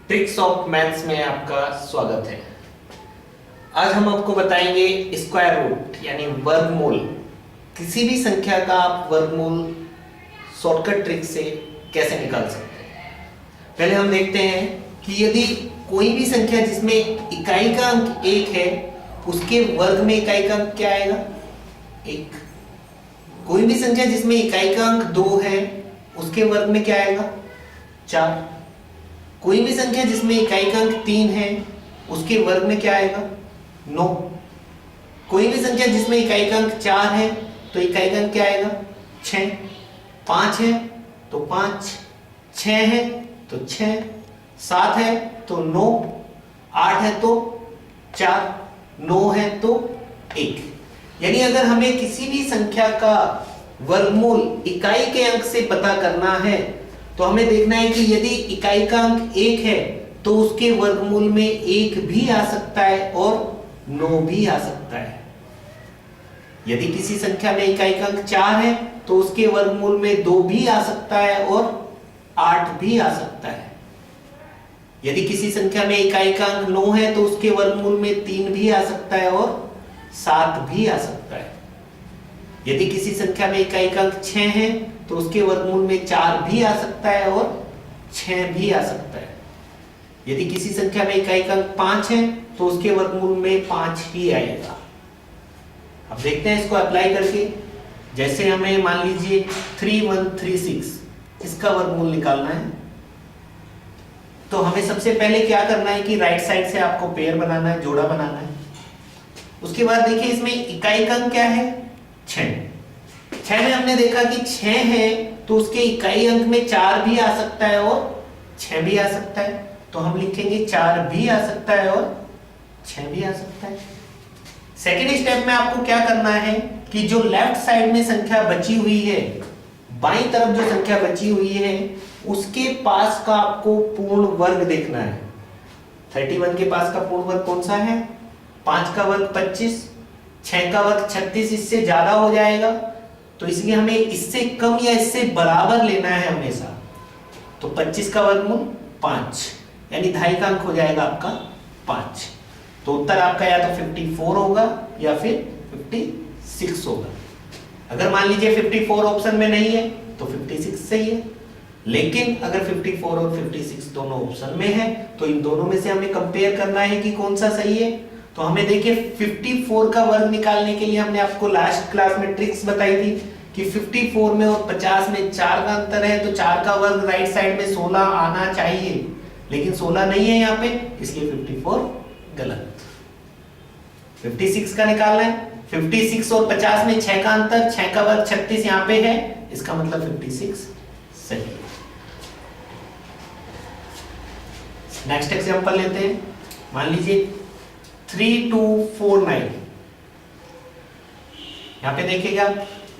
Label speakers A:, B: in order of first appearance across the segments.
A: Tricks of maths में आपका स्वागत है। आज हम आपको बताएंगे स्क्वायर रूट यानी वर्गमूल। किसी भी संख्या का आप वर्गमूल शॉर्टकट ट्रिक से कैसे निकाल सकते हैं। पहले हम देखते हैं कि यदि कोई भी संख्या जिसमें इकाई का अंक 1 है उसके वर्ग में इकाई का अंक क्या आएगा? 1। कोई भी संख्या जिसमें इकाई का अंक 2 है उसके वर्ग में क्या आएगा? 4। कोई भी संख्या जिसमें इकाई का अंक 3 है उसके वर्ग में क्या आएगा? 9। कोई भी संख्या जिसमें इकाई का अंक 4 है तो इकाई का अंक क्या आएगा? 6। 5 है तो 5, 6 है तो 6, 7 है तो 9, 8 है तो 4, 9 है तो 1। यानी अगर हमें किसी भी संख्या का वर्गमूल इकाई के अंक से पता करना है तो हमें देखना है कि यदि इकाई का अंक 1 है तो उसके वर्गमूल में 1 भी आ सकता है और 9 भी आ सकता है। यदि किसी संख्या में इकाई का अंक 4 है तो उसके वर्गमूल में 2 भी आ सकता है और 8 भी आ सकता है। यदि किसी संख्या में इकाई का अंक 9 है तो उसके वर्गमूल में 3 भी आ सकता है और 7 भी आ सकता है। यदि किसी संख्या में इकाई का अंक 6 है तो उसके वर्गमूल में 4 भी आ सकता है और 6 भी आ सकता है। यदि किसी संख्या में इकाई का अंक 5 है तो उसके वर्गमूल में 5 ही आएगा। अब देखते हैं इसको अप्लाई करके। जैसे हमें मान लीजिए 3136 इसका वर्गमूल निकालना है तो हमें सबसे पहले क्या करना है कि राइट साइड से आपको पेयर बनाना है, जोड़ा बनाना है। उसके बाद देखिए इसमें इकाई का अंक क्या है? 6 में हमने देखा कि 6 है तो उसके इकाई अंक में 4 भी आ सकता है और 6 भी आ सकता है, तो हम लिखेंगे 4 भी आ सकता है और 6 भी आ सकता है। सेकेंड स्टेप में आपको क्या करना है कि जो लेफ्ट साइड में संख्या बची हुई है, बाईं तरफ जो संख्या बची हुई है उसके पास का आपको पूर्ण वर्ग देखना है। 31 के पास का पूर्ण वर्ग कौन सा है? 5 का वर्ग 25, 6 का वर्ग 36, इससे ज्यादा हो जाएगा तो इसलिए हमें इससे कम या इससे बराबर लेना है हमेशा। तो 25 का वर्गमूल 5 यानी 2.5 का अंक हो जाएगा आपका 5। तो उत्तर आपका या तो 54 होगा या फिर 56 होगा। अगर मान लीजिए 54 ऑप्शन में नहीं है तो 56 सही है, लेकिन अगर 54 और 56 दोनों ऑप्शन में है तो इन दोनों में से हमें कंपेयर करना है कि कौन सा सही है। तो हमें देखिए 54 का वर्ग निकालने के लिए हमने आपको लास्ट क्लास में ट्रिक्स बताई थी कि 54 में और 50 में 4 का अंतर है तो 4 का वर्ग राइट साइड में 16 आना चाहिए, लेकिन 16 नहीं है यहाँ पे, इसलिए 54 गलत। 56 का निकालना है। 56 और 50 में 6 का अंतर, 6 का वर्ग 36 यहाँ पे है, इसका मतलब 56 सही है। नेक्स्ट एग्जांपल लेते हैं। मान लीजिए 3249। यहां पे देखिएगा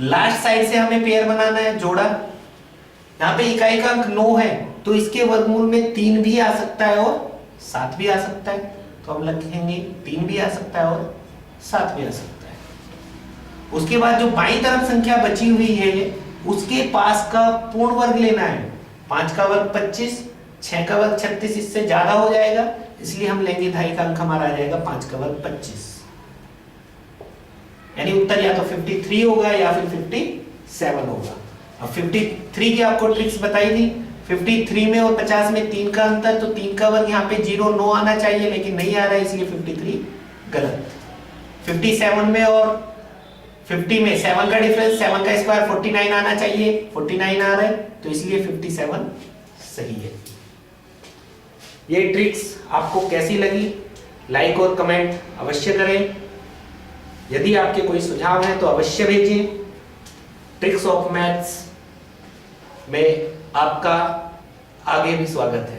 A: लास्ट साइड से हमें पेयर बनाना है, जोड़ा। यहां पे इकाई का अंक 9 है तो इसके वर्गमूल में 3 भी आ सकता है और 7 भी आ सकता है, तो हम लिखेंगे 3 भी आ सकता है और 7 भी आ सकता है। उसके बाद जो बाईं तरफ संख्या बची हुई है उसके पास का पूर्ण वर्ग लेना है। 5 का वर्ग 25, 6 का वर्ग 36, इससे ज्यादा हो जाएगा इसलिए हम लेंगे 2.5 का अंक हमारा आ जाएगा 5 का वर्ग 25, यानी उत्तर या तो 53 होगा या फिर 57 होगा। अब 53 की आपको ट्रिक्स बताई थी। 53 में और 50 में 3 का अंतर, तो 3 का वर्ग यहाँ पे 0 9 आना चाहिए लेकिन नहीं आ रहा है इसलिए 53 गलत। 57 में और 50 में 7 का डिफरेंस, 7 का स्क्वायर 49 आना चाहिए, 49 आ रहा है तो इसलिए 57 सही है। ये ट्रिक्स आपको कैसी लगी लाइक और कमेंट अवश्य करें। यदि आपके कोई सुझाव हैं तो अवश्य भेजें। ट्रिक्स ऑफ मैथ्स में आपका आगे भी स्वागत है।